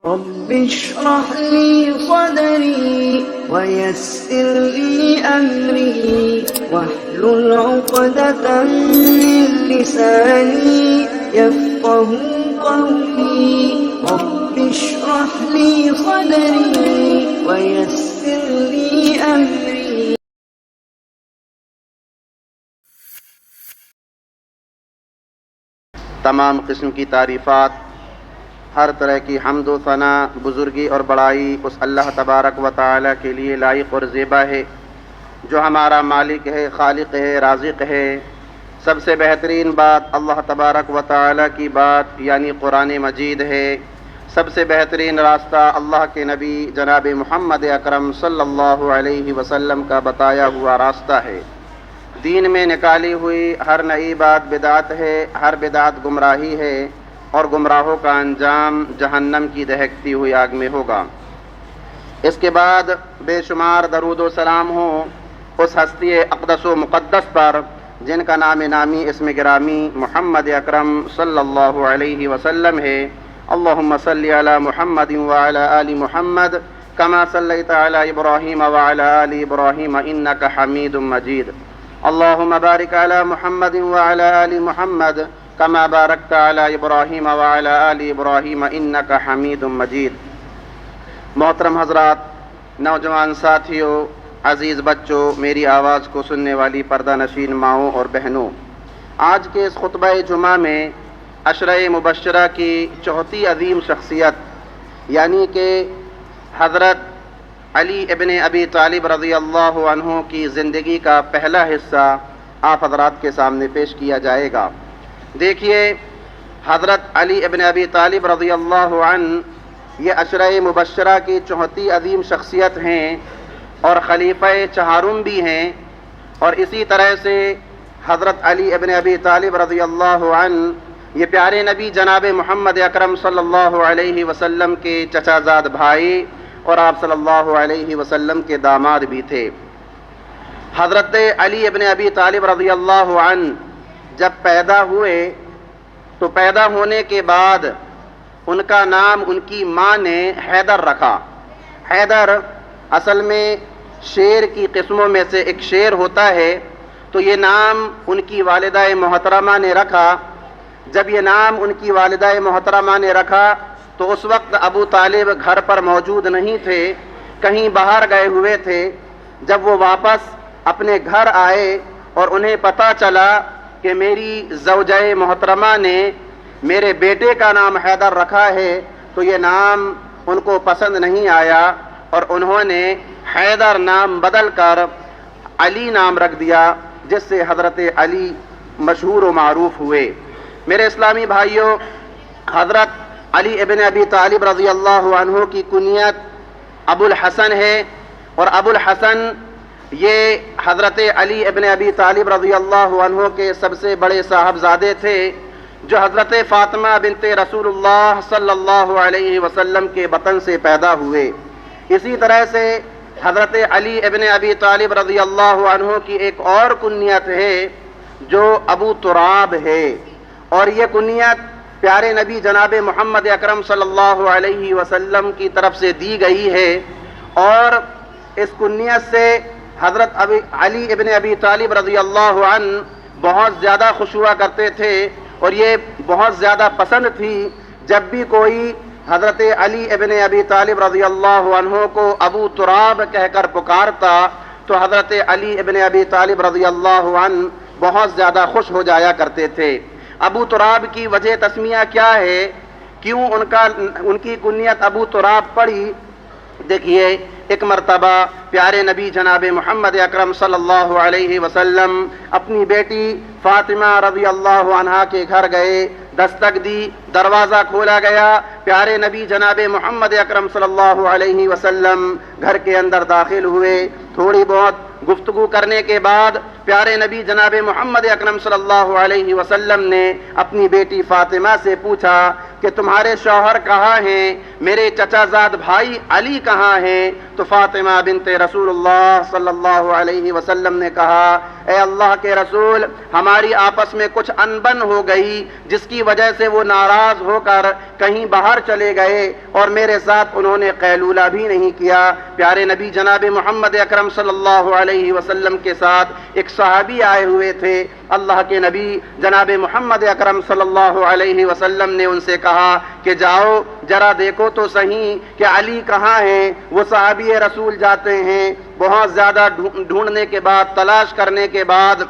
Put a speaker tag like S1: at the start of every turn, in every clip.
S1: رب اشرح لي صدري ويسر لي أمري واحلل عقدة من لساني يفقه قولي رب اشرح لي صدري ويسر لي أمري.
S2: تمام قسم کی تعریفات، ہر طرح کی حمد و ثنا، بزرگی اور بڑائی اس اللہ تبارک و تعالی کے لیے لائق اور زیبا ہے جو ہمارا مالک ہے، خالق ہے، رازق ہے۔ سب سے بہترین بات اللہ تبارک و تعالی کی بات یعنی قرآن مجید ہے۔ سب سے بہترین راستہ اللہ کے نبی جناب محمد اکرم صلی اللہ علیہ وسلم کا بتایا ہوا راستہ ہے۔ دین میں نکالی ہوئی ہر نئی بات بدعت ہے، ہر بدعت گمراہی ہے، اور گمراہوں کا انجام جہنم کی دہکتی ہوئی آگ میں ہوگا۔ اس کے بعد بے شمار درود و سلام ہوں اس ہستی اقدس و مقدس پر جن کا نام نامی اسم گرامی محمد اکرم صلی اللہ علیہ وسلم ہے۔ اللہم صلی علی محمد وعلی آل محمد کما صلیت علی ابراہیم وعلی آل ابراہیم انکا حمید مجید۔ اللہم بارک علی محمد وعلی آل محمد کما بارکت علی ابراہیم وعلی آل ابراہیم انکا حمید مجید۔ محترم حضرات، نوجوان ساتھیوں، عزیز بچوں، میری آواز کو سننے والی پردہ نشین ماؤں اور بہنوں، آج کے اس خطبہ جمعہ میں عشرہ مبشرہ کی چوتھی عظیم شخصیت یعنی کہ حضرت علی ابن ابی طالب رضی اللہ عنہ کی زندگی کا پہلا حصہ آپ حضرات کے سامنے پیش کیا جائے گا۔ دیکھیے، حضرت علی ابن ابی طالب رضی اللہ عنہ یہ عشرہ مبشرہ کی چوتھی عظیم شخصیت ہیں اور خلیفہ چہارم بھی ہیں، اور اسی طرح سے حضرت علی ابن ابی طالب رضی اللہ عنہ یہ پیارے نبی جناب محمد اکرم صلی اللہ علیہ وسلم کے چچا زاد بھائی اور آپ صلی اللہ علیہ وسلم کے داماد بھی تھے۔ حضرت علی ابن ابی طالب رضی اللہ عنہ جب پیدا ہوئے تو پیدا ہونے کے بعد ان کا نام ان کی ماں نے حیدر رکھا۔ حیدر اصل میں شیر کی قسموں میں سے ایک شیر ہوتا ہے، تو یہ نام ان کی والدہ محترمہ نے رکھا۔ جب یہ نام ان کی والدہ محترمہ نے رکھا تو اس وقت ابو طالب گھر پر موجود نہیں تھے، کہیں باہر گئے ہوئے تھے۔ جب وہ واپس اپنے گھر آئے اور انہیں پتہ چلا کہ میری زوجہ محترمہ نے میرے بیٹے کا نام حیدر رکھا ہے تو یہ نام ان کو پسند نہیں آیا، اور انہوں نے حیدر نام بدل کر علی نام رکھ دیا، جس سے حضرت علی مشہور و معروف ہوئے۔ میرے اسلامی بھائیوں، حضرت علی ابن ابی طالب رضی اللہ عنہ کی کنیت ابو الحسن ہے، اور ابو الحسن یہ حضرت علی ابن ابی طالب رضی اللہ عنہ کے سب سے بڑے صاحبزادے تھے جو حضرت فاطمہ بنت رسول اللہ صلی اللہ علیہ وسلم کے بطن سے پیدا ہوئے۔ اسی طرح سے حضرت علی ابن ابی طالب رضی اللہ عنہ کی ایک اور کنیت ہے جو ابو تراب ہے، اور یہ کنیت پیارے نبی جناب محمد اکرم صلی اللہ علیہ وسلم کی طرف سے دی گئی ہے، اور اس کنیت سے حضرت علی ابن ابی طالب رضی اللہ عنہ بہت زیادہ خوش ہوا کرتے تھے، اور یہ بہت زیادہ پسند تھی جب بھی کوئی حضرت علی ابن ابی طالب رضی اللہ عنہ کو ابو تراب کہہ کر پکارتا تو حضرت علی ابن ابی طالب رضی اللہ عنہ بہت زیادہ خوش ہو جایا کرتے تھے۔ ابو تراب کی وجہ تسمیہ کیا ہے، کیوں ان کی کنیت ابو تراب پڑی؟ دیکھیے، ایک مرتبہ پیارے نبی جناب محمد اکرم صلی اللہ علیہ وسلم اپنی بیٹی فاطمہ رضی اللہ عنہا کے گھر گئے، دستک دی، دروازہ کھولا گیا، پیارے نبی جناب محمد اکرم صلی اللہ علیہ وسلم گھر کے اندر داخل ہوئے۔ تھوڑی بہت گفتگو کرنے کے بعد پیارے نبی جناب محمد اکرم صلی اللہ علیہ وسلم نے اپنی بیٹی فاطمہ سے پوچھا کہ تمہارے شوہر کہاں ہیں، میرے چچا زاد بھائی علی کہاں ہیں؟ تو فاطمہ بنت رسول اللہ صلی اللہ علیہ وسلم نے کہا اے اللہ کے رسول ہماری آپس میں کچھ انبن ہو گئی جس کی وجہ سے وہ ناراض ہو کر کہیں باہر چلے گئے اور میرے ساتھ انہوں نے قیلولہ بھی نہیں کیا۔ پیارے نبی جناب محمد اکرم صلی اللہ علیہ وسلم کے ساتھ ایک صحابی آئے ہوئے تھے۔ اللہ کے نبی جناب محمد اکرم صلی اللہ علیہ وسلم نے ان سے کہا کہ جاؤ ذرا دیکھو تو صحیح کہ علی کہاں ہیں۔ وہ صحابی رسول جاتے ہیں، بہت زیادہ ڈھونڈنے کے بعد، تلاش کرنے کے بعد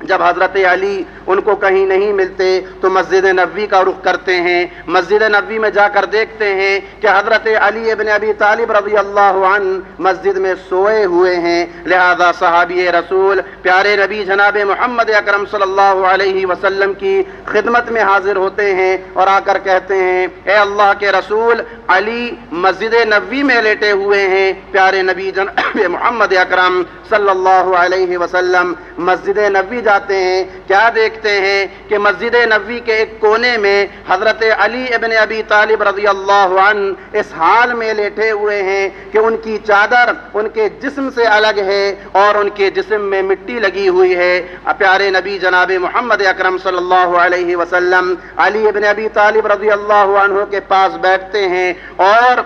S2: جب حضرت علی ان کو کہیں نہیں ملتے تو مسجد نبوی کا رخ کرتے ہیں۔ مسجد نبوی میں جا کر دیکھتے ہیں کہ حضرت علی ابن ابی طالب رضی اللہ عنہ مسجد میں سوئے ہوئے ہیں۔ لہذا صحابی رسول پیارے نبی جناب محمد اکرم صلی اللہ علیہ وسلم کی خدمت میں حاضر ہوتے ہیں اور آ کر کہتے ہیں اے اللہ کے رسول علی مسجد نبوی میں لیٹے ہوئے ہیں۔ پیارے نبی جناب محمد اکرم صلی اللہ علیہ وسلم مسجد نبوی جاتے ہیں، کیا دیکھتے ہیں کہ مسجد نبوی کے ایک کونے میں حضرت علی ابن ابی طالب رضی اللہ عنہ اس حال میں لیٹے ہوئے ہیں کہ ان کی چادر ان کے جسم سے الگ ہے اور ان کے جسم میں مٹی لگی ہوئی ہے۔ پیارے نبی جناب محمد اکرم صلی اللہ علیہ وسلم علی ابن ابی طالب رضی اللہ عنہ کے پاس بیٹھتے ہیں اور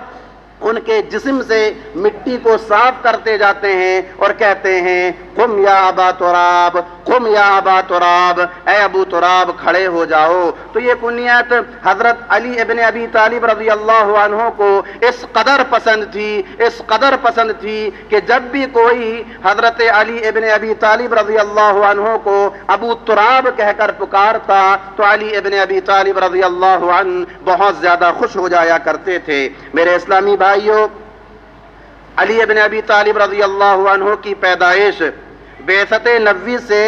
S2: ان کے جسم سے مٹی کو صاف کرتے جاتے ہیں اور کہتے ہیں قم یا ابا تراب، قم یا ابا تراب، اے ابو تراب کھڑے ہو جاؤ۔ تو یہ کنیت حضرت علی ابن ابی طالب رضی اللہ عنہ کو اس قدر پسند تھی، اس قدر پسند تھی کہ جب بھی کوئی حضرت علی ابن ابی طالب رضی اللہ عنہ کو ابو تراب کہہ کر پکارتا تو علی ابن ابی طالب رضی اللہ عنہ بہت زیادہ خوش ہو جایا کرتے تھے۔ میرے اسلامی بھائیوں، علی ابن ابی طالب رضی اللہ عنہ کی پیدائش بعثت نبوی سے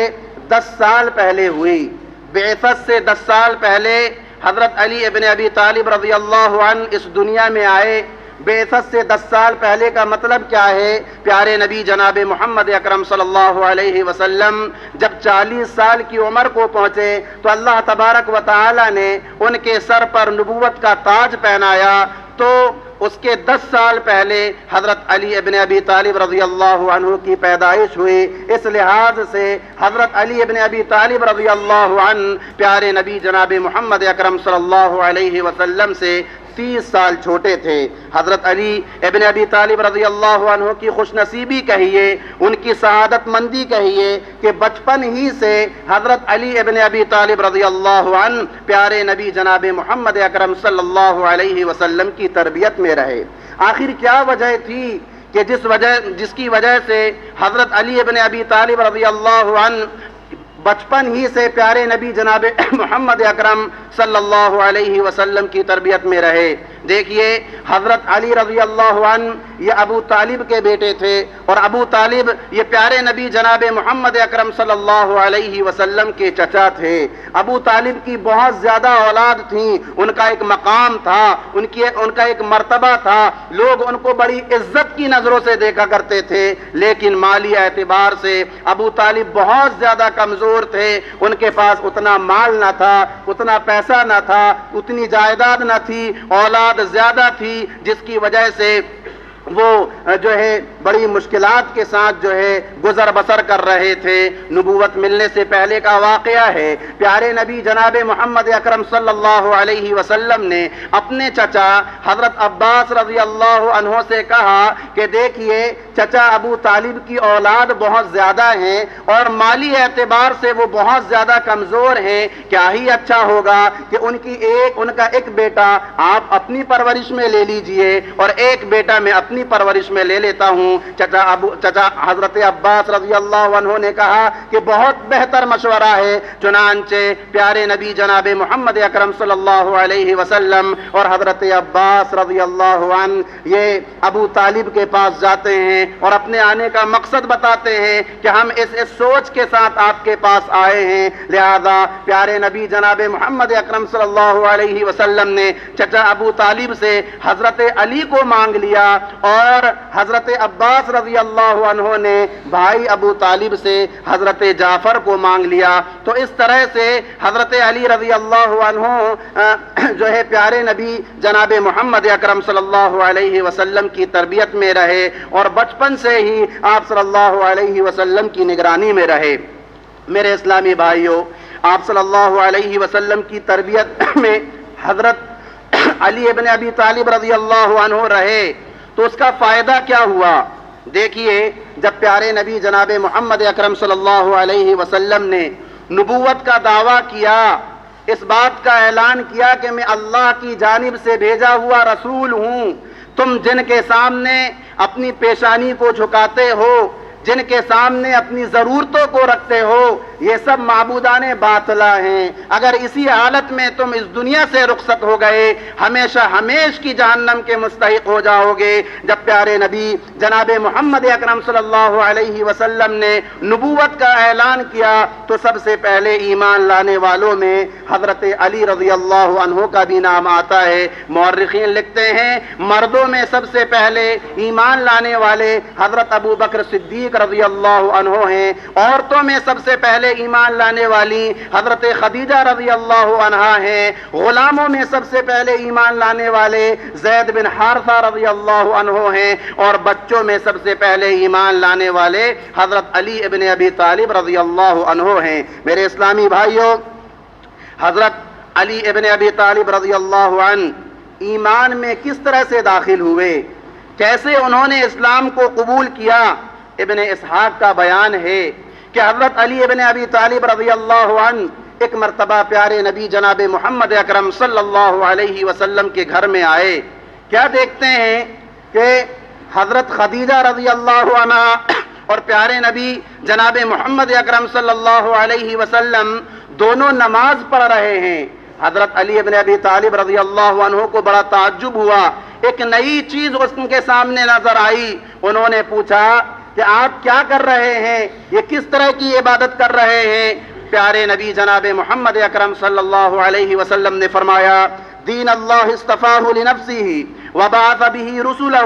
S2: 10 سال پہلے ہوئی۔ بعثت سے 10 سال پہلے حضرت علی ابن ابی طالب رضی اللہ عنہ اس دنیا میں آئے۔ بعثت سے 10 سال پہلے کا مطلب کیا ہے؟ پیارے نبی جناب محمد اکرم صلی اللہ علیہ وسلم جب 40 سال کی عمر کو پہنچے تو اللہ تبارک و تعالی نے ان کے سر پر نبوت کا تاج پہنایا۔ تو اس کے 10 سال پہلے حضرت علی ابن ابی طالب رضی اللہ عنہ کی پیدائش ہوئی۔ اس لحاظ سے حضرت علی ابن ابی طالب رضی اللہ عنہ پیارے نبی جناب محمد اکرم صلی اللہ علیہ وسلم سے 30 سال چھوٹے تھے۔ حضرت علی ابن ابی طالب رضی اللہ عنہ کی خوش نصیبی کہیے، ان کی سعادت مندی کہیے کہ بچپن ہی سے حضرت علی ابن ابی طالب رضی اللہ عنہ پیارے نبی جناب محمد اکرم صلی اللہ علیہ وسلم کی تربیت میں رہے۔ آخر کیا وجہ تھی کہ جس کی وجہ سے حضرت علی ابن ابی طالب رضی اللہ عنہ بچپن ہی سے پیارے نبی جناب محمد اکرم صلی اللہ علیہ وسلم کی تربیت میں رہے؟ دیکھیے حضرت علی رضی اللہ عنہ یہ ابو طالب کے بیٹے تھے اور ابو طالب یہ پیارے نبی جناب محمد اکرم صلی اللہ علیہ وسلم کے چچا تھے۔ ابو طالب کی بہت زیادہ اولاد تھیں، ان کا ایک مقام تھا، ان کا ایک مرتبہ تھا، لوگ ان کو بڑی عزت کی نظروں سے دیکھا کرتے تھے، لیکن مالی اعتبار سے ابو طالب بہت زیادہ کمزور تھے۔ ان کے پاس اتنا مال نہ تھا، اتنا پیسہ نہ تھا، اتنی جائیداد نہ تھی، اولاد زیادہ تھی، جس کی وجہ سے وہ جو ہے بڑی مشکلات کے ساتھ جو ہے گزر بسر کر رہے تھے۔ نبوت ملنے سے پہلے کا واقعہ ہے، پیارے نبی جناب محمد اکرم صلی اللہ علیہ وسلم نے اپنے چچا حضرت عباس رضی اللہ عنہ سے کہا کہ دیکھیے چچا ابو طالب کی اولاد بہت زیادہ ہیں اور مالی اعتبار سے وہ بہت زیادہ کمزور ہیں، کیا ہی اچھا ہوگا کہ ان کا ایک بیٹا آپ اپنی پرورش میں لے لیجئے اور ایک بیٹا میں اپنی پرورش میں لے لیتا ہوں۔ چچا حضرت عباس رضی اللہ عنہ نے کہا کہ بہت بہتر مشورہ ہے۔ چنانچہ پیارے نبی جناب محمد اکرم صلی اللہ علیہ وسلم اور حضرت عباس رضی اللہ عنہ یہ ابو طالب کے پاس جاتے ہیں اور اپنے آنے کا مقصد بتاتے ہیں کہ ہم اس سوچ کے ساتھ آپ کے پاس آئے ہیں، لہذا پیارے نبی جناب محمد اکرم صلی اللہ علیہ وسلم نے چچا ابو طالب سے حضرت علی کو مانگ لیا اور حضرت عباس رضی اللہ عنہ نے بھائی ابو طالب سے حضرت جعفر کو مانگ لیا۔ تو اس طرح سے حضرت علی رضی اللہ عنہ جو ہے پیارے نبی جناب محمد اکرم صلی اللہ علیہ وسلم کی تربیت میں رہے اور بچپن سے ہی آپ صلی اللہ علیہ وسلم کی نگرانی میں رہے۔ میرے اسلامی بھائیوں، آپ صلی اللہ علیہ وسلم کی تربیت میں حضرت علی ابن ابی طالب رضی اللہ عنہ رہے تو اس کا فائدہ کیا ہوا؟ دیکھیے، جب پیارے نبی جناب محمد اکرم صلی اللہ علیہ وسلم نے نبوت کا دعویٰ کیا، اس بات کا اعلان کیا کہ میں اللہ کی جانب سے بھیجا ہوا رسول ہوں، تم جن کے سامنے اپنی پیشانی کو جھکاتے ہو، جن کے سامنے اپنی ضرورتوں کو رکھتے ہو، یہ سب معبودان باطلہ ہیں، اگر اسی حالت میں تم اس دنیا سے رخصت ہو گئے ہمیشہ ہمیش کی جہنم کے مستحق ہو جاؤ گے۔ جب پیارے نبی جناب محمد اکرم صلی اللہ علیہ وسلم نے نبوت کا اعلان کیا تو سب سے پہلے ایمان لانے والوں میں حضرت علی رضی اللہ عنہ کا بھی نام آتا ہے۔ مورخین لکھتے ہیں مردوں میں سب سے پہلے ایمان لانے والے حضرت ابو بکر صدیق رضی اللہ عنہ ہیں، عورتوں میں سب سے پہلے ایمان لانے والی حضرت خدیجہ رضی اللہ عنہا ہیں، غلاموں میں سب سے پہلے ایمان لانے والے زید بن حارثہ رضی اللہ عنہ ہیں، اور بچوں میں سب سے پہلے ایمان لانے والے حضرت علی ابن ابی طالب رضی اللہ عنہ ہیں۔ میرے اسلامی بھائیوں، حضرت علی ابن ابی طالب رضی اللہ عنہ ایمان میں کس طرح سے داخل ہوئے، کیسے انہوں نے اسلام کو قبول کیا؟ ابن اسحاق کا بیان ہے کہ حضرت علی ابن ابی طالب رضی اللہ عنہ ایک مرتبہ پیارے نبی جناب محمد اکرم صلی اللہ علیہ وسلم کے گھر میں آئے، کیا دیکھتے ہیں کہ حضرت خدیجہ رضی اللہ عنہ اور پیارے نبی جناب محمد اکرم صلی اللہ علیہ وسلم دونوں نماز پڑھ رہے ہیں۔ حضرت علی ابن ابی طالب رضی اللہ عنہ کو بڑا تعجب ہوا، ایک نئی چیز ان کے سامنے نظر آئی۔ انہوں نے پوچھا کہ آپ کیا کر رہے ہیں، یہ کس طرح کی عبادت کر رہے ہیں؟ پیارے نبی جناب محمد اکرم صلی اللہ علیہ وسلم نے فرمایا، دین اللہ اصطفاہ لنفسہ وبعث بہ رسلہ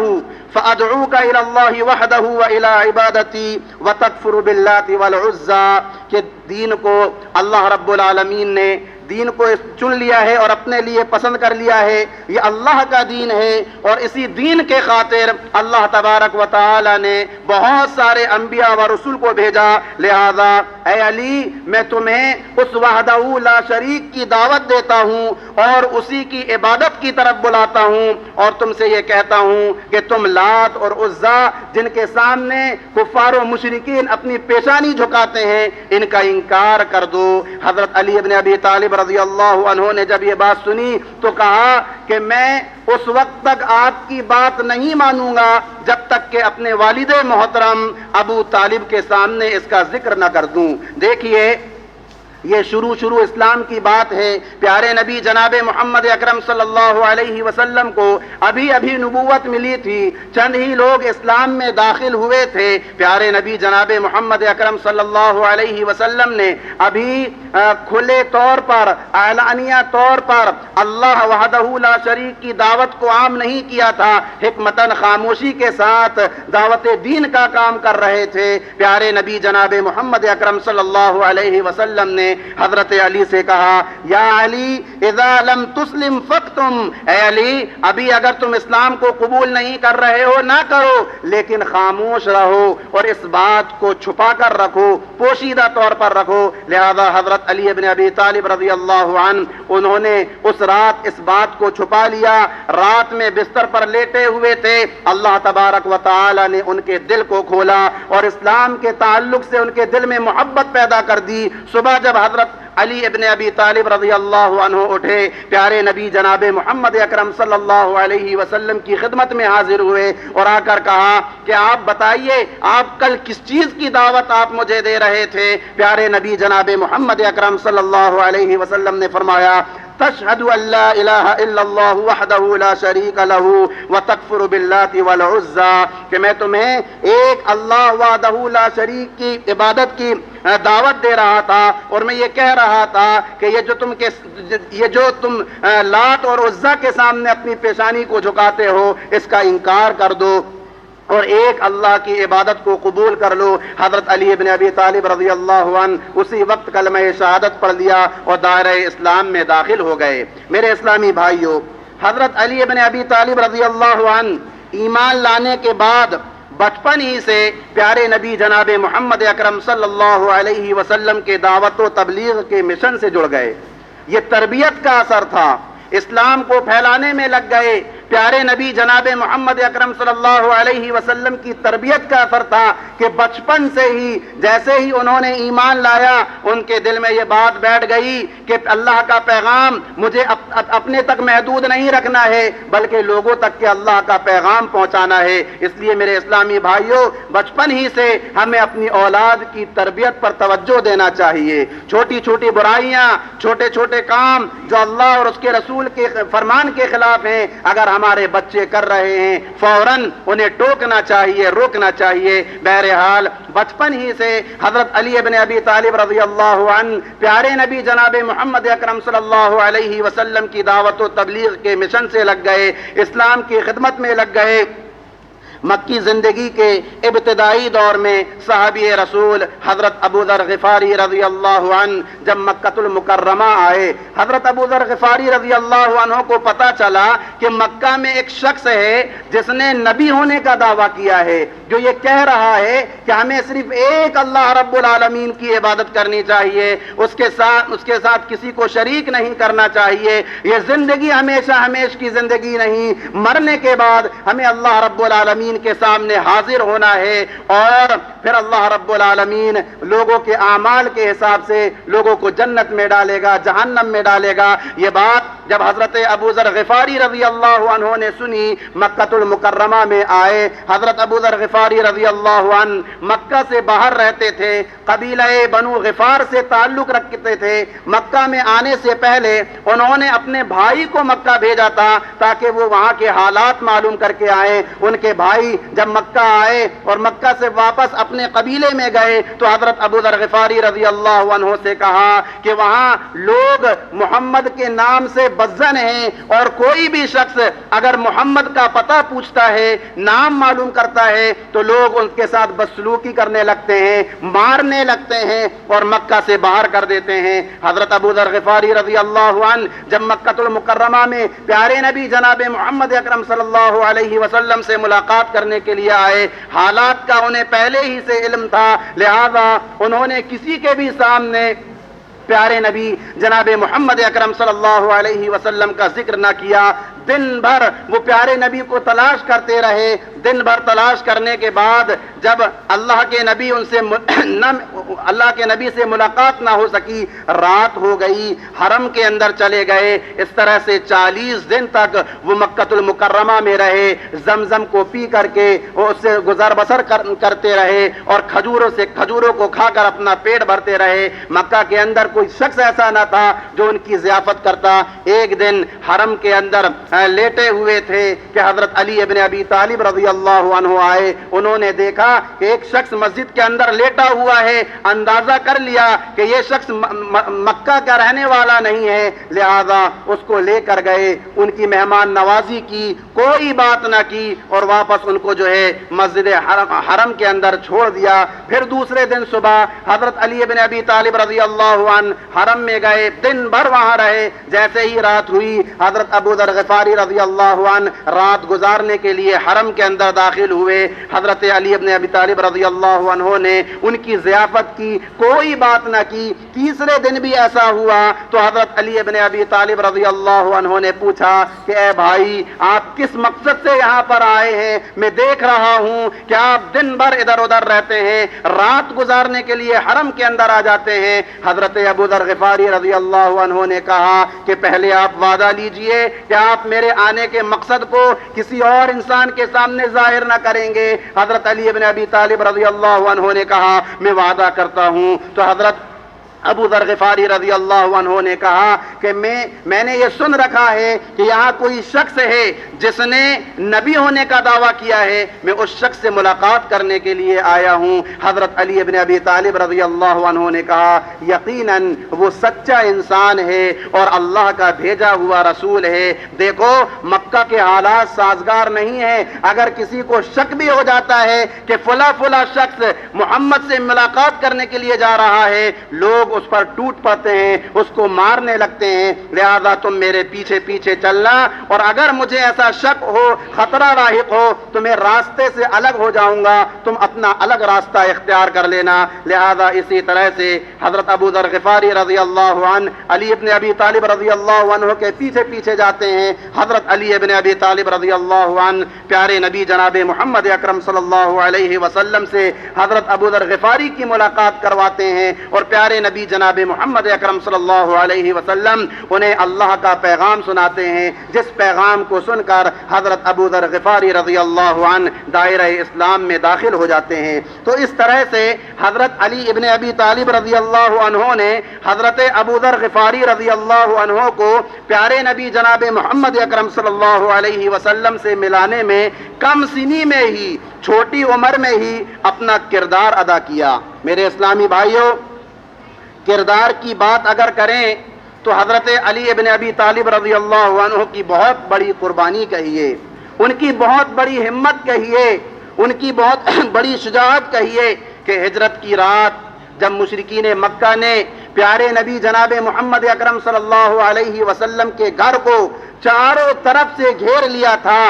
S2: فادعوک الی اللہ وحدہ والی عبادتی وتکفر باللات والعزی، کہ دین کو اللہ رب العالمین نے دین کو چن لیا ہے اور اپنے لیے پسند کر لیا ہے، یہ اللہ کا دین ہے، اور اسی دین کے خاطر اللہ تبارک و تعالی نے بہت سارے انبیاء و رسول کو بھیجا، لہذا اے علی میں تمہیں اس وحدہ لا شریک کی دعوت دیتا ہوں اور اسی کی عبادت کی طرف بلاتا ہوں، اور تم سے یہ کہتا ہوں کہ تم لات اور عزا جن کے سامنے کفار و مشرکین اپنی پیشانی جھکاتے ہیں ان کا انکار کر دو۔ حضرت علی ابن ابی طالب رضی اللہ عنہ نے جب یہ بات سنی تو کہا کہ میں اس وقت تک آپ کی بات نہیں مانوں گا جب تک کہ اپنے والد محترم ابو طالب کے سامنے اس کا ذکر نہ کر دوں۔ دیکھیے یہ شروع اسلام کی بات ہے، پیارے نبی جناب محمد اکرم صلی اللہ علیہ وسلم کو ابھی نبوت ملی تھی، چند ہی لوگ اسلام میں داخل ہوئے تھے۔ پیارے نبی جناب محمد اکرم صلی اللہ علیہ وسلم نے ابھی کھلے طور پر اعلانیہ طور پر اللہ وحدہ لا شریک کی دعوت کو عام نہیں کیا تھا، حکمتاً خاموشی کے ساتھ دعوت دین کا کام کر رہے تھے۔ پیارے نبی جناب محمد اکرم صلی اللہ علیہ وسلم نے حضرت علی سے کہا، یا علی اذا لم تسلم فقتم، اے علی ابھی اگر تم اسلام کو قبول نہیں کر رہے ہو نہ کرو، لیکن خاموش رہو اور اس بات کو چھپا کر رکھو، پوشیدہ طور پر رکھو۔ لہذا حضرت علی ابن ابی طالب رضی اللہ عنہ انہوں نے اس رات اس بات کو چھپا لیا، رات میں بستر پر لیٹے ہوئے تھے، اللہ تبارک و تعالی نے ان کے دل کو کھولا اور اسلام کے تعلق سے ان کے دل میں محبت پیدا کر دی۔ صبح جب حضرت علی ابن ابی طالب رضی اللہ عنہ اٹھے، پیارے نبی جناب محمد اکرم صلی اللہ علیہ وسلم کی خدمت میں حاضر ہوئے اور آ کر کہا کہ آپ بتائیے آپ کل کس چیز کی دعوت آپ مجھے دے رہے تھے؟ پیارے نبی جناب محمد اکرم صلی اللہ علیہ وسلم نے فرمایا، تشہد ان لا الہ الا اللہ وحدہ لا شریک لہ وتکفر باللات والعزی، کہ میں تمہیں ایک اللہ وحدہ لا شریک کی عبادت کی دعوت دے رہا تھا، اور میں یہ کہہ رہا تھا کہ یہ جو تم لات اور عزیٰ کے سامنے اپنی پیشانی کو جھکاتے ہو اس کا انکار کر دو اور ایک اللہ کی عبادت کو قبول کر لو۔ حضرت علی ابن ابی طالب رضی اللہ عنہ اسی وقت کلمہ شہادت پڑھ لیا اور دائرہ اسلام میں داخل ہو گئے۔ میرے اسلامی بھائیوں، حضرت علی ابن ابی طالب رضی اللہ عنہ ایمان لانے کے بعد بچپن ہی سے پیارے نبی جناب محمد اکرم صلی اللہ علیہ وسلم کے دعوت و تبلیغ کے مشن سے جڑ گئے۔ یہ تربیت کا اثر تھا، اسلام کو پھیلانے میں لگ گئے۔ پیارے نبی جناب محمد اکرم صلی اللہ علیہ وسلم کی تربیت کا اثر تھا کہ بچپن سے ہی جیسے ہی انہوں نے ایمان لایا ان کے دل میں یہ بات بیٹھ گئی کہ اللہ کا پیغام مجھے اپنے تک محدود نہیں رکھنا ہے بلکہ لوگوں تک کہ اللہ کا پیغام پہنچانا ہے۔ اس لیے میرے اسلامی بھائیوں، بچپن ہی سے ہمیں اپنی اولاد کی تربیت پر توجہ دینا چاہیے۔ چھوٹی چھوٹی برائیاں، چھوٹے چھوٹے کام جو اللہ اور اس کے رسول کے فرمان کے خلاف ہیں، اگر ہمارے بچے کر رہے ہیں فوراً انہیں ٹوکنا چاہیے، روکنا چاہیے۔ بہرحال بچپن ہی سے حضرت علی ابن ابی طالب رضی اللہ عنہ پیارے نبی جناب محمد اکرم صلی اللہ علیہ وسلم کی دعوت و تبلیغ کے مشن سے لگ گئے، اسلام کی خدمت میں لگ گئے۔ مکی زندگی کے ابتدائی دور میں صحابی رسول حضرت ابو ذر غفاری رضی اللہ عنہ جب مکۃ المکرمہ آئے، حضرت ابو ذر غفاری رضی اللہ عنہ کو پتا چلا کہ مکہ میں ایک شخص ہے جس نے نبی ہونے کا دعویٰ کیا ہے، جو یہ کہہ رہا ہے کہ ہمیں صرف ایک اللہ رب العالمین کی عبادت کرنی چاہیے، اس کے ساتھ کسی کو شریک نہیں کرنا چاہیے، یہ زندگی ہمیشہ ہمیش کی زندگی نہیں، مرنے کے بعد ہمیں اللہ رب العالمین کے سامنے حاضر ہونا ہے اور پھر اللہ رب العالمین لوگوں کے اعمال کے حساب سے لوگوں کو جنت میں ڈالے گا، جہنم میں ڈالے گا۔ یہ بات جب حضرت ابو ذر غفاری رضی اللہ عنہ نے سنی، مکۃ المکرمہ میں آئے۔ حضرت ابو ذر غفاری رضی اللہ عنہ مکہ سے باہر رہتے تھے، قبیلہ بنو غفار سے تعلق رکھتے تھے۔ مکہ میں آنے سے پہلے انہوں نے اپنے بھائی کو مکہ بھیجا تھا تاکہ وہ وہاں کے حالات معلوم کر کے آئیں۔ ان کے بھائی جب مکہ آئے اور مکہ سے واپس اپنے قبیلے میں گئے تو حضرت ابو ذر غفاری رضی اللہ عنہ سے کہا کہ وہاں لوگ محمد کے نام سے بدظن ہیں اور کوئی بھی شخص اگر محمد کا پتہ پوچھتا ہے، نام معلوم کرتا ہے تو لوگ ان کے ساتھ بدسلوکی کرنے لگتے ہیں، مارنے لگتے ہیں اور مکہ سے باہر کر دیتے ہیں۔ حضرت ابو ذر غفاری رضی اللہ عنہ جب مکۃ المکرمہ میں پیارے نبی جناب محمد اکرم صلی اللہ علیہ وسلم سے ملاقات کرنے کے لیے آئے، حالات کا انہیں پہلے ہی سے علم تھا، لہذا انہوں نے کسی کے بھی سامنے پیارے نبی جناب محمد اکرم صلی اللہ علیہ وسلم کا ذکر نہ کیا۔ دن بھر وہ پیارے نبی کو تلاش کرتے رہے۔ دن بھر تلاش کرنے کے بعد جب اللہ کے نبی سے ملاقات نہ ہو سکی، رات ہو گئی، حرم کے اندر چلے گئے۔ اس طرح سے 40 دن تک وہ مکۃ المکرمہ میں رہے، زمزم کو پی کر کے وہ اس سے گزر بسر کرتے رہے اور کھجوروں کو کھا کر اپنا پیٹ بھرتے رہے۔ مکہ کے اندر کوئی شخص ایسا نہ تھا جو ان کی ضیافت کرتا۔ ایک دن حرم کے اندر لیٹے ہوئے تھے کہ حضرت علی ابن ابی طالب رضی اللہ عنہ آئے۔ انہوں نے دیکھا کہ ایک شخص مسجد کے اندر لیٹا ہوا ہے، اندازہ کر لیا کہ یہ شخص مکہ کا رہنے والا نہیں ہے، لہذا اس کو لے کر گئے، ان کی مہمان نوازی کی، کوئی بات نہ کی اور واپس ان کو جو ہے مسجد حرم کے اندر چھوڑ دیا۔ پھر دوسرے دن صبح حضرت علی ابن ابی طالب رضی اللہ عنہ حرم میں گئے، دن بھر وہاں رہے۔ جیسے ہی رات ہوئی حضرت ابو ذر غفاری رضی اللہ عنہ رات گزارنے کے لیے حرم کے اندر داخل ہوئے۔ حضرت علی ابن ابی طالب رضی اللہ عنہ نے ان کی ضیافت کی، کوئی بات نہ کی۔ تیسرے دن بھی ایسا ہوا تو حضرت علی ابن ابی طالب رضی اللہ عنہ نے پوچھا کہ اے بھائی، آپ کس مقصد سے یہاں پر آئے ہیں؟ میں دیکھ رہا ہوں کہ آپ دن بھر ادھر ادھر رہتے ہیں، رات گزارنے کے لیے حرم کے اندر آ جاتے ہیں۔ حضرت ابو ذر غفاری رضی اللہ عنہ نے کہا کہ پہلے آپ وعدہ لیجئے کہ آپ میرے آنے کے مقصد کو کسی اور انسان کے سامنے ظاہر نہ کریں گے۔ حضرت علی ابن ابی طالب رضی اللہ عنہ نے کہا میں وعدہ کرتا ہوں۔ تو حضرت ابو ذر غفاری رضی اللہ عنہ نے کہا کہ میں نے یہ سن رکھا ہے کہ یہاں کوئی شخص ہے جس نے نبی ہونے کا دعویٰ کیا ہے، میں اس شخص سے ملاقات کرنے کے لیے آیا ہوں۔ حضرت علی ابن ابی طالب رضی اللہ عنہ نے کہا یقیناً وہ سچا انسان ہے اور اللہ کا بھیجا ہوا رسول ہے۔ دیکھو مکہ کے حالات سازگار نہیں ہیں، اگر کسی کو شک بھی ہو جاتا ہے کہ فلاں شخص محمد سے ملاقات کرنے کے لیے جا رہا ہے، لوگ لوگ اس پر ٹوٹ پڑتے ہیں، اس کو مارنے لگتے ہیں، لہذا تم میرے پیچھے پیچھے چلنا، اور اگر مجھے ایسا شک ہو، خطرہ لاحق ہو تو میں راستے سے الگ ہو جاؤں گا، تم اپنا الگ راستہ اختیار کر لینا۔ لہذا اسی طرح سے حضرت ابو ذر غفاری رضی اللہ عنہ علی ابن ابی طالب رضی اللہ عنہ کے پیچھے پیچھے جاتے ہیں۔ حضرت علی ابن ابی طالب رضی اللہ عنہ پیارے نبی جناب محمد اکرم صلی اللہ علیہ وسلم سے حضرت ابو ذر غفاری کی ملاقات کرواتے ہیں، اور پیارے نبی جناب محمد اکرم صلی اللہ علیہ وسلم انہیں اللہ کا پیغام سناتے ہیں، جس پیغام کو سن کر حضرت ابو ذر غفاری رضی اللہ عنہ دائرہ اسلام میں داخل ہو جاتے ہیں۔ تو اس طرح سے حضرت علی ابن ابی طالب رضی اللہ عنہ نے حضرت ابو ذر غفاری رضی اللہ عنہ کو پیارے نبی جناب محمد اکرم صلی اللہ علیہ وسلم سے ملانے میں کم سنی میں ہی، چھوٹی عمر میں ہی اپنا کردار ادا کیا۔ میرے اسلامی بھائیوں، کردار کی بات اگر کریں تو حضرت علی ابن ابی طالب رضی اللہ عنہ کی بہت بڑی قربانی کہیے، ان کی بہت بڑی ہمت کہیے، ان کی بہت بڑی شجاعت کہیے کہ ہجرت کی رات جب مشرکین مکہ نے پیارے نبی جناب محمد اکرم صلی اللہ علیہ وسلم کے گھر کو چاروں طرف سے گھیر لیا تھا،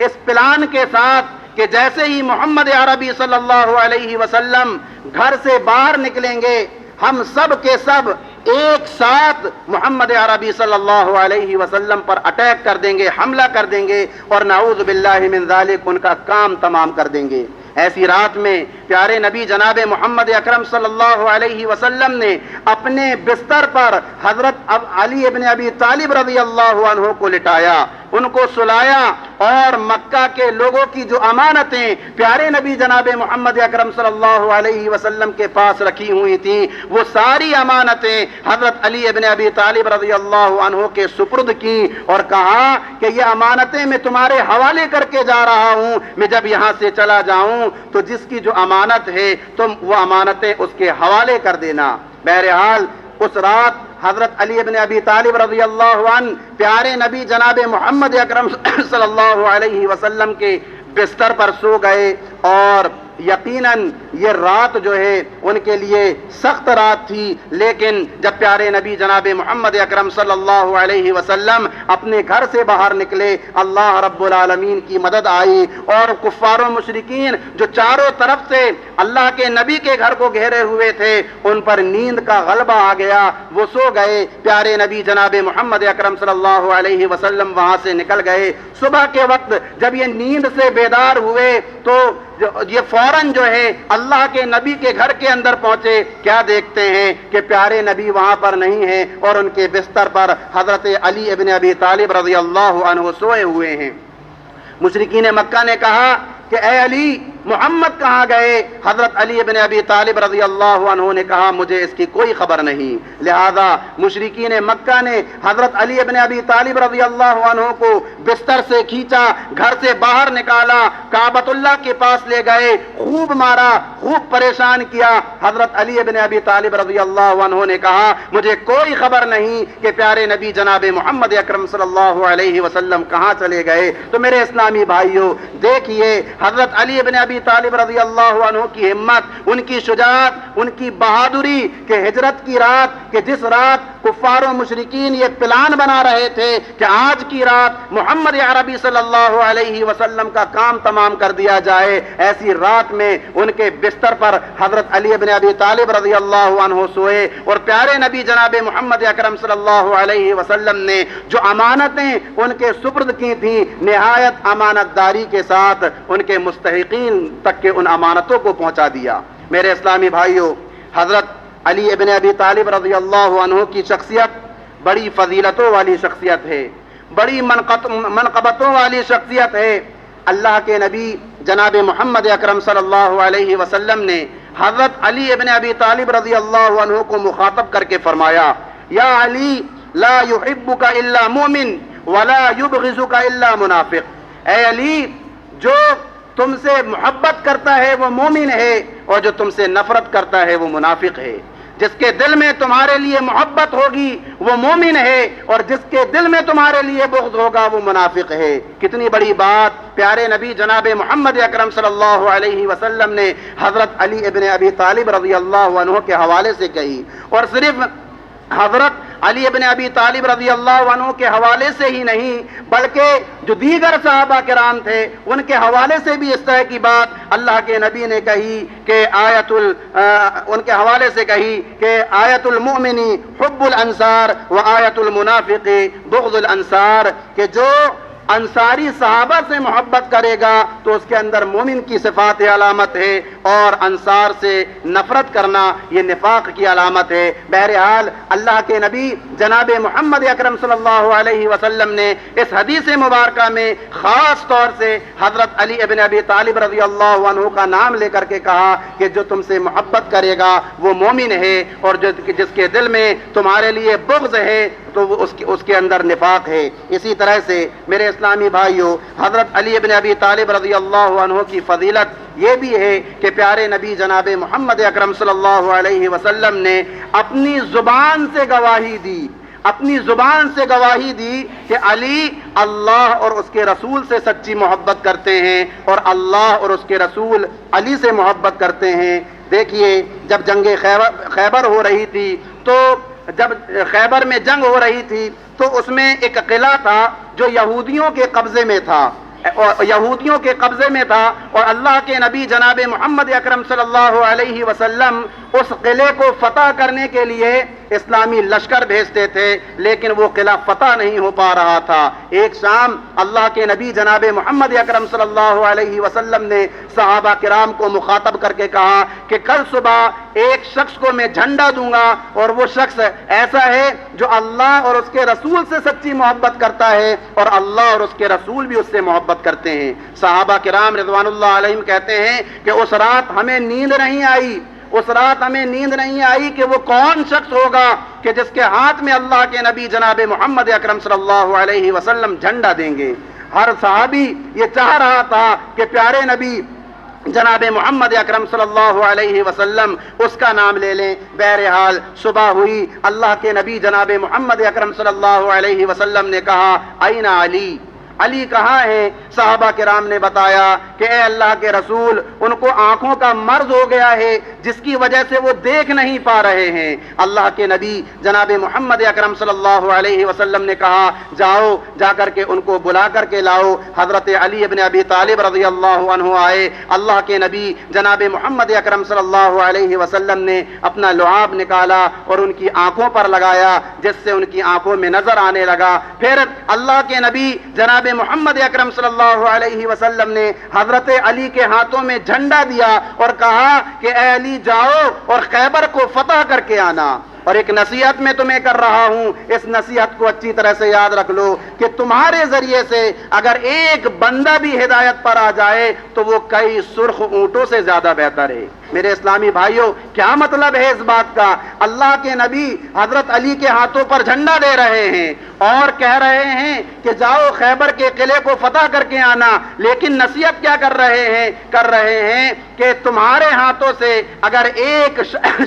S2: اس پلان کے ساتھ کہ جیسے ہی محمد عربی صلی اللہ علیہ وسلم گھر سے باہر نکلیں گے، ہم سب کے سب ایک ساتھ محمد عربی صلی اللہ علیہ وسلم پر اٹیک کر دیں گے، حملہ کر دیں گے، اور نعوذ باللہ من ذالک ان کا کام تمام کر دیں گے۔ ایسی رات میں پیارے نبی جناب محمد اکرم صلی اللہ علیہ وسلم نے اپنے بستر پر حضرت علی ابن ابی طالب رضی اللہ عنہ کو لٹایا، ان کو سلایا، اور مکہ کے لوگوں کی جو امانتیں پیارے نبی جناب محمد اکرم صلی اللہ علیہ وسلم کے پاس رکھی ہوئی تھیں، وہ ساری امانتیں حضرت علی ابن ابی طالب رضی اللہ عنہ کے سپرد کی، اور کہا کہ یہ امانتیں میں تمہارے حوالے کر کے جا رہا ہوں، میں جب یہاں سے چلا جاؤں تو جس کی جو امانت ہے تم وہ امانتیں اس کے حوالے کر دینا۔ بہرحال اس رات حضرت علی ابن ابی طالب رضی اللہ عنہ پیارے نبی جناب محمد اکرم صلی اللہ علیہ وسلم کے بستر پر سو گئے، اور یقیناً یہ رات جو ہے ان کے لیے سخت رات تھی، لیکن جب پیارے نبی جناب محمد اکرم صلی اللہ علیہ وسلم اپنے گھر سے باہر نکلے، اللہ رب العالمین کی مدد آئی، اور کفار و مشرکین جو چاروں طرف سے اللہ کے نبی کے گھر کو گھیرے ہوئے تھے، ان پر نیند کا غلبہ آ گیا، وہ سو گئے۔ پیارے نبی جناب محمد اکرم صلی اللہ علیہ وسلم وہاں سے نکل گئے۔ صبح کے وقت جب یہ نیند سے بیدار ہوئے تو یہ فوراً جو ہے اللہ کے نبی کے گھر کے اندر پہنچے، کیا دیکھتے ہیں کہ پیارے نبی وہاں پر نہیں ہیں، اور ان کے بستر پر حضرت علی ابن ابی طالب رضی اللہ عنہ سوئے ہوئے ہیں۔ مشرکین مکہ نے کہا کہ اے علی، محمد کہاں گئے؟ حضرت علی ابن ابی طالب رضی اللہ عنہ نے کہا مجھے اس کی کوئی خبر نہیں۔ لہذا مشرکین مکہ نے حضرت علی ابن ابی طالب رضی اللہ عنہ کو بستر سے کھینچا، گھر سے باہر نکالا، کعبۃ اللہ کے پاس لے گئے، خوب مارا، خوب پریشان کیا۔ حضرت علی ابن ابی طالب رضی اللہ عنہ نے کہا مجھے کوئی خبر نہیں کہ پیارے نبی جناب محمد اکرم صلی اللہ علیہ وسلم کہاں چلے گئے۔ تو میرے اسلامی بھائیوں، دیکھیے حضرت علی ابن ابی طالب رضی اللہ عنہ کی ہمت، ان کی شجاعت، ان کی بہادری کہ ہجرت کی رات، کہ جس رات کفار و مشرکین یہ پلان بنا رہے تھے کہ آج کی رات محمد عربی صلی اللہ علیہ وسلم کا کام تمام کر دیا جائے، ایسی رات میں ان کے بستر پر حضرت علی ابن ابی طالب رضی اللہ عنہ سوئے، اور پیارے نبی جناب محمد اکرم صلی اللہ علیہ وسلم نے جو امانتیں ان کے سپرد کی تھیں، نہایت امانت داری کے ساتھ ان کے مستحقین تک کے ان امانتوں کو پہنچا دیا۔ میرے اسلامی بھائیوں، حضرت علی ابن ابی طالب رضی اللہ عنہ کی شخصیت بڑی فضیلتوں والی شخصیت ہے، بڑی منقبتوں والی شخصیت ہے۔ اللہ کے نبی جناب محمد اکرم صلی اللہ علیہ وسلم نے حضرت علی ابن ابی طالب رضی اللہ عنہ کو مخاطب کر کے فرمایا، یا علی لا يحبك الا مؤمن ولا يبغضك الا منافق۔ اے علی، جو تم سے محبت کرتا ہے وہ مومن ہے، اور جو تم سے نفرت کرتا ہے وہ منافق ہے۔ جس کے دل میں تمہارے لیے محبت ہوگی وہ مومن ہے، اور جس کے دل میں تمہارے لیے بغض ہوگا وہ منافق ہے۔ کتنی بڑی بات پیارے نبی جناب محمد اکرم صلی اللہ علیہ وسلم نے حضرت علی ابن ابی طالب رضی اللہ عنہ کے حوالے سے کہی، اور صرف حضرت علی ابن ابی طالب رضی اللہ عنہ کے حوالے سے ہی نہیں بلکہ جو دیگر صحابہ کرام تھے ان کے حوالے سے بھی اس طرح کی بات اللہ کے نبی نے کہی کہ ان کے حوالے سے کہی کہ آیت المؤمن حب الانصار و آیت المنافق بغض الانصار، کہ جو انصاری صحابہ سے محبت کرے گا تو اس کے اندر مومن کی صفات علامت ہے، اور انصار سے نفرت کرنا یہ نفاق کی علامت ہے۔ بہرحال اللہ کے نبی جناب محمد اکرم صلی اللہ علیہ وسلم نے اس حدیث مبارکہ میں خاص طور سے حضرت علی ابن ابی طالب رضی اللہ عنہ کا نام لے کر کے کہا کہ جو تم سے محبت کرے گا وہ مومن ہے، اور جس کے دل میں تمہارے لیے بغض ہے تو وہ اس کے اندر نفاق ہے۔ اسی طرح سے میرے اسلامی بھائیوں، حضرت علی ابن ابی طالب رضی اللہ عنہ کی فضیلت یہ بھی ہے کہ پیارے نبی جناب محمد اکرم صلی اللہ علیہ وسلم نے اپنی زبان سے گواہی دی کہ علی اللہ اور اس کے رسول سے سچی محبت کرتے ہیں، اور اللہ اور اس کے رسول علی سے محبت کرتے ہیں۔ دیکھیے جب جنگ خیبر ہو رہی تھی، تو جب خیبر میں جنگ ہو رہی تھی تو اس میں ایک قلعہ تھا جو یہودیوں کے قبضے میں تھا، اور اللہ کے نبی جناب محمد اکرم صلی اللہ علیہ وسلم اس قلعے کو فتح کرنے کے لیے اسلامی لشکر بھیجتے تھے، لیکن وہ قلعہ فتح نہیں ہو پا رہا تھا۔ ایک شام اللہ کے نبی جناب محمد اکرم صلی اللہ علیہ وسلم نے صحابہ کرام کو مخاطب کر کے کہا کہ کل صبح ایک شخص کو میں جھنڈا دوں گا، اور وہ شخص ایسا ہے جو اللہ اور اس کے رسول سے سچی محبت کرتا ہے، اور اللہ اور اس کے رسول بھی اس سے محبت کرتے ہیں۔ صحابہ کرام رضوان اللہ علیہم کہتے ہیں کہ اس رات ہمیں نیند نہیں آئی کہ وہ کون شخص ہوگا کہ جس کے ہاتھ میں اللہ کے نبی جناب محمد اکرم صلی اللہ علیہ وسلم جھنڈا دیں گے۔ ہر صحابی یہ چاہ رہا تھا کہ پیارے نبی جناب محمد اکرم صلی اللہ علیہ وسلم اس کا نام لے لیں۔ بہرحال صبح ہوئی، اللہ کے نبی جناب محمد اکرم صلی اللہ علیہ وسلم نے کہا این علی، علی کہاں ہے؟ صحابہ کرام نے بتایا کہ اے اللہ کے رسول، ان کو آنکھوں کا مرض ہو گیا ہے جس کی وجہ سے وہ دیکھ نہیں پا رہے ہیں۔ اللہ کے نبی جناب محمد اکرم صلی اللہ علیہ وسلم نے کہا جاؤ، جا کر کے ان کو بلا کر کے لاؤ۔ حضرت علی ابن ابی طالب رضی اللہ عنہ آئے، اللہ کے نبی جناب محمد اکرم صلی اللہ علیہ وسلم نے اپنا لعاب نکالا اور ان کی آنکھوں پر لگایا، جس سے ان کی آنکھوں میں نظر آنے لگا۔ پھر اللہ کے نبی جناب محمد اکرم صلی اللہ علیہ وسلم نے حضرت علی کے ہاتھوں میں جھنڈا دیا اور کہا کہ اے علی جاؤ اور خیبر کو فتح کر کے آنا۔ اور ایک نصیحت میں تمہیں کر رہا ہوں، اس نصیحت کو اچھی طرح سے یاد رکھ لو کہ تمہارے ذریعے سے اگر ایک بندہ بھی ہدایت پر آ جائے تو وہ کئی سرخ اونٹوں سے زیادہ بہتر ہے۔ میرے اسلامی بھائیوں، کیا مطلب ہے اس بات کا؟ اللہ کے نبی حضرت علی کے ہاتھوں پر جھنڈا دے رہے ہیں اور کہہ رہے ہیں کہ جاؤ خیبر کے قلعے کو فتح کر کے آنا، لیکن نصیحت کیا کر رہے ہیں کہ تمہارے ہاتھوں سے اگر ایک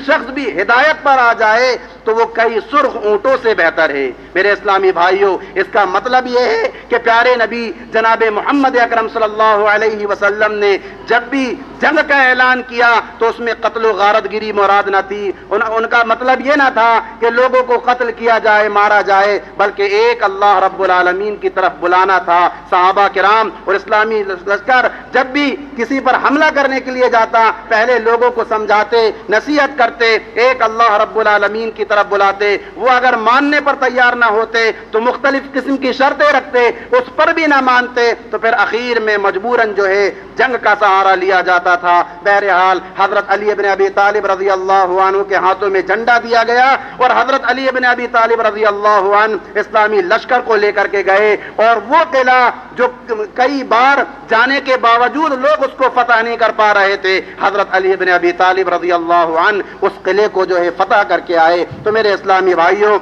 S2: شخص بھی ہدایت پر آ جائے تو وہ کئی سرخ اونٹوں سے بہتر ہے۔ میرے اسلامی بھائیوں، اس کا مطلب یہ ہے کہ پیارے نبی جناب محمد اکرم صلی اللہ علیہ وسلم نے جب بھی جنگ کا اعلان کیا تو اس میں قتل و غارت گیری مراد نہ تھی۔ ان کا مطلب یہ نہ تھا کہ لوگوں کو قتل کیا جائے، مارا جائے، بلکہ ایک اللہ رب العالمین کی طرف بلانا تھا۔ صحابہ کرام اور اسلامی لشکر جب بھی کسی پر حملہ کرنے کے لیے جاتا، پہلے لوگوں کو سمجھاتے، نصیحت کرتے، ایک اللہ رب العالمین کی طرف بلاتے۔ وہ اگر ماننے پر تیار نہ ہوتے تو مختلف قسم کی شرطیں رکھتے، اس پر بھی نہ مانتے تو پھر اخیر میں مجبوراً جو ہے جنگ کا سہارا لیا جاتا تھا۔ بہرحال حضرت علی ابن ابی طالب رضی اللہ عنہ کے ہاتھوں میں جھنڈا دیا گیا اور حضرت علی ابن ابی طالب رضی اللہ عنہ اسلامی لشکر کو لے کر کے گئے، اور وہ قلعہ جو کئی بار جانے کے باوجود لوگ اس کو فتح نہیں کر پا رہے تھے، حضرت علی ابن ابی طالب رضی اللہ عنہ اس قلعے کو جو ہے فتح کر کے آئے۔ تو میرے اسلامی بھائیوں،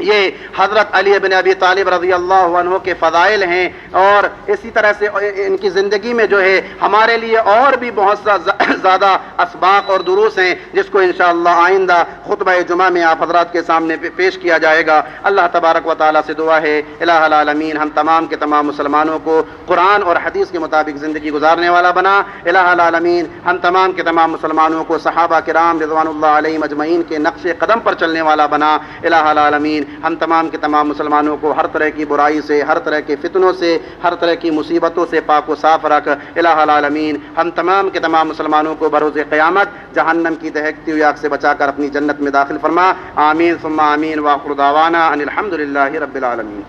S2: یہ حضرت علی بن ابی طالب رضی اللہ عنہ کے فضائل ہیں، اور اسی طرح سے ان کی زندگی میں جو ہے ہمارے لیے اور بھی بہت سا زیادہ اسباق اور دروس ہیں، جس کو انشاءاللہ آئندہ خطبہ جمعہ میں آپ حضرات کے سامنے پیش کیا جائے گا۔ اللہ تبارک و تعالیٰ سے دعا ہے الہ العالمین ہم تمام کے تمام مسلمانوں کو قرآن اور حدیث کے مطابق زندگی گزارنے والا بنا۔ الہ العالمین ہم تمام کے تمام مسلمانوں کو صحابہ کرام رضوان اللہ علیہم اجمعین کے نقش قدم پر چلنے والا بنا۔ الہ العالمین ہم تمام کے تمام مسلمانوں کو ہر طرح کی برائی سے، ہر طرح کے فتنوں سے، ہر طرح کی مصیبتوں سے پاک و صاف رکھ۔ الہ العالمین ہم تمام کے تمام مسلمانوں کو بروز قیامت جہنم کی دہکتی ہوئی آگ سے بچا کر اپنی جنت میں داخل فرما۔ آمین ثم آمین، وآخر دعوانا ان الحمد للہ رب العالمین۔